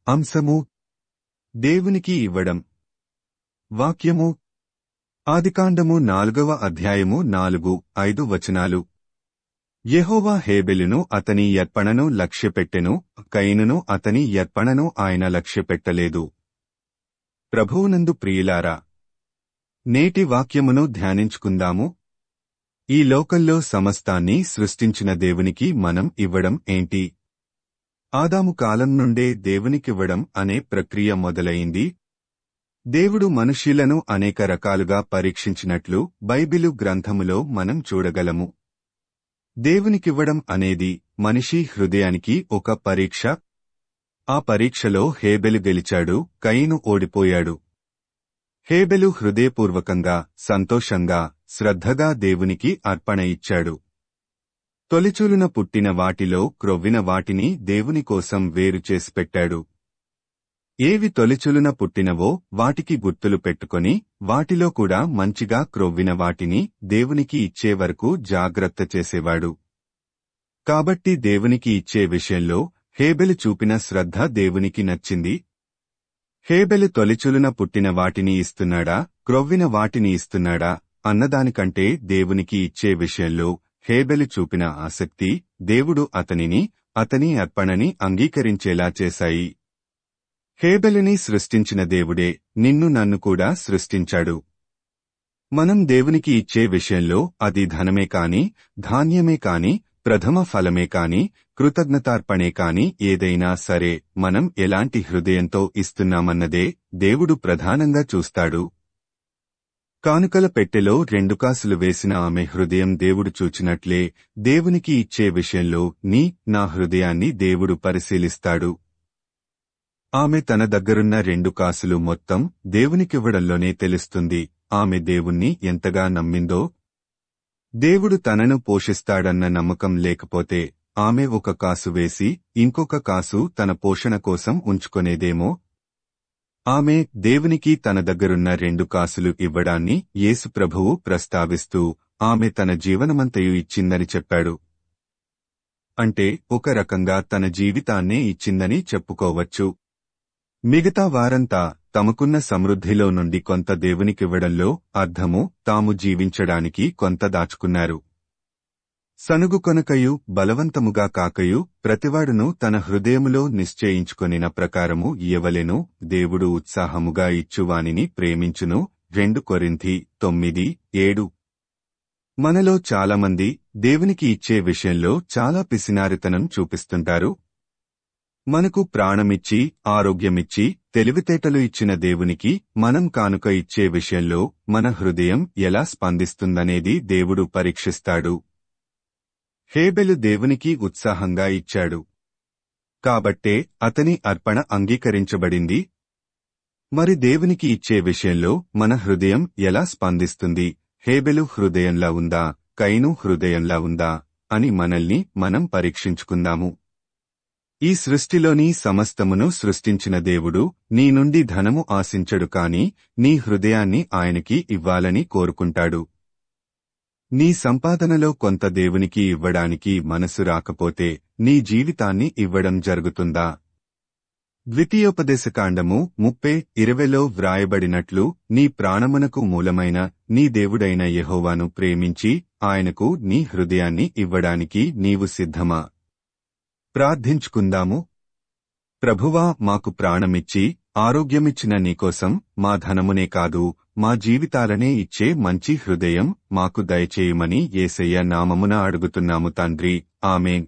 అంశము దేవునికి ఇవ్వడం. వాక్యము ఆదికాండము 4వ అధ్యాయము 4-5 వచనాలు. యెహోవా హేబెలును అతని యర్పణను లక్ష్యపెట్టెను, కయీనును అతని యర్పణను ఆయన లక్ష్యపెట్టలేదు. ప్రభువునందు ప్రియులారా, నేటి వాక్యమును ధ్యానించుకుందాము. ఈ లోకంలో సమస్తాన్ని సృష్టించిన దేవునికి మనం ఇవ్వడం ఏంటి? ఆదాము కాలం నుండే దేవునికివ్వడం అనే ప్రక్రియ మొదలయింది. దేవుడు మనుష్యులను అనేక రకాలుగా పరీక్షించినట్లు బైబిలు గ్రంథములో మనం చూడగలము. దేవునికివ్వడం అనేది మనిషి హృదయానికి ఒక పరీక్ష. ఆ పరీక్షలో హేబెలు గెలిచాడు, కయీను ఓడిపోయాడు. హేబెలు హృదయపూర్వకంగా, సంతోషంగా, శ్రద్ధగా దేవునికి అర్పణ ఇచ్చాడు. తొలిచూలున పుట్టిన వాటిలో క్రొవ్విన వాటిని దేవుని కోసం వేరు చేసి పెట్టాడు. ఏవి తొలిచూలున పుట్టినవో వాటికి గుర్తులు పెట్టుకొని వాటిలో కూడా మంచిగా క్రొవ్విన వాటిని దేవునికి ఇచ్చే వరకు జాగ్రత్త చేసేవాడు. కాబట్టి దేవునికి ఇచ్చే విషయంలో హేబెలు చూపిన శ్రద్ధ దేవునికి నచ్చింది. హేబెలు తొలిచూలున పుట్టిన వాటిని ఇస్తున్నాడా, క్రొవ్విన వాటిని ఇస్తున్నాడా అన్నదానికంటే దేవునికి ఇచ్చే విషయంలో హేబెలు చూపిన ఆసక్తి దేవుడు అతని అర్పణని అంగీకరించేలా చేశాయి. హేబెలుని సృష్టించిన దేవుడే నిన్ను నన్ను కూడా సృష్టించాడు. మనం దేవునికి ఇచ్చే విషయంలో అది ధనమే కాని, ధాన్యమే కాని, ప్రథమ ఫలమే కాని, కృతజ్ఞతార్పణే కాని ఏదైనా సరే మనం ఎలాంటి హృదయంతో ఇస్తున్నామన్నదే దేవుడు ప్రధానంగా చూస్తాడు. కానుకల పెట్టెలో 2 కాసులు వేసిన ఆమె హృదయం దేవుడు చూచినట్లే దేవునికి ఇచ్చే విషయంలో నా హృదయాన్ని దేవుడు పరిశీలిస్తాడు. ఆమె తన దగ్గరున్న 2 కాసులు మొత్తం దేవునికివ్వడంలోనే తెలుస్తుంది ఆమె దేవుణ్ణి ఎంతగా నమ్మిందో. దేవుడు తనను పోషిస్తాడన్న నమ్మకం లేకపోతే ఆమె 1 కాసు వేసి ఇంకొక కాసు తన పోషణ కోసం ఉంచుకొనేదేమో. ఆమె దేవునికి తన దగ్గరున్న 2 కాసులు ఇవ్వడాన్ని యేసు ప్రభువు ప్రస్తావిస్తూ ఆమె తన జీవనమంతయు ఇచ్చిందని చెప్పాడు. అంటే ఒక రకంగా తన జీవితాన్నే ఇచ్చిందని చెప్పుకోవచ్చు. మిగతా వారంతా తమకున్న సమృద్ధిలో నుండి కొంత దేవునికివ్వడంలో అర్థము తాము జీవించడానికి కొంత దాచుకున్నారు. సనుగు కొనకయు బలవంతముగా కాకయు ప్రతివాడును తన హృదయములో నిశ్చయించుకొనిన ప్రకారము ఇయ్యవలెను, దేవుడు ఉత్సాహముగా ఇచ్చువానిని ప్రేమించును. 2 కొరింథీ 9:7. మనలో చాలామంది దేవునికి ఇచ్చే విషయంలో చాలా పిసినారితనం చూపిస్తుంటారు. మనకు ప్రాణమిచ్చి, ఆరోగ్యమిచ్చి, తెలివితేటలు ఇచ్చిన దేవునికి మనం కానుక ఇచ్చే విషయంలో మన హృదయం ఎలా స్పందిస్తుందనేది దేవుడు పరీక్షిస్తాడు. హేబెలు దేవునికి ఉత్సాహంగా ఇచ్చాడు. కాబట్టే అతని అర్పణ అంగీకరించబడింది. మరి దేవునికి ఇచ్చే విషయంలో మన హృదయం ఎలా స్పందిస్తుంది? హేబెలు హృదయంలా ఉందా, కయీను హృదయంలా ఉందా అని మనల్ని మనం పరీక్షించుకుందాము. ఈ సృష్టిలోని సమస్తమును సృష్టించిన దేవుడు నీ నుండి ధనము ఆశించడు కాని నీ హృదయాన్ని ఆయనకి ఇవ్వాలని కోరుకుంటాడు. నీ సంపాదనలో కొంత దేవునికి ఇవ్వడానికి మనసు రాకపోతే నీ జీవితాన్ని ఇవ్వడం జరుగుతుందా? ద్వితీయోపదేశకాండము 30:20లో వ్రాయబడినట్లు నీ ప్రాణమునకు మూలమైన నీ దేవుడైన యెహోవాను ప్రేమించి ఆయనకు నీ హృదయాన్ని ఇవ్వడానికి నీవు సిద్ధమా? ప్రార్థించుకుందాము. ప్రభువా, మాకు ప్రాణమిచ్చి ఆరోగ్యమిచ్చిన నీకోసం మా ధనమునే కాదు మా జీవితాలనే ఇచ్చే మంచి హృదయం మాకు దయచేయమని యేసయ్య నామమున అడుగుతున్నాము తండ్రి. ఆమేన్.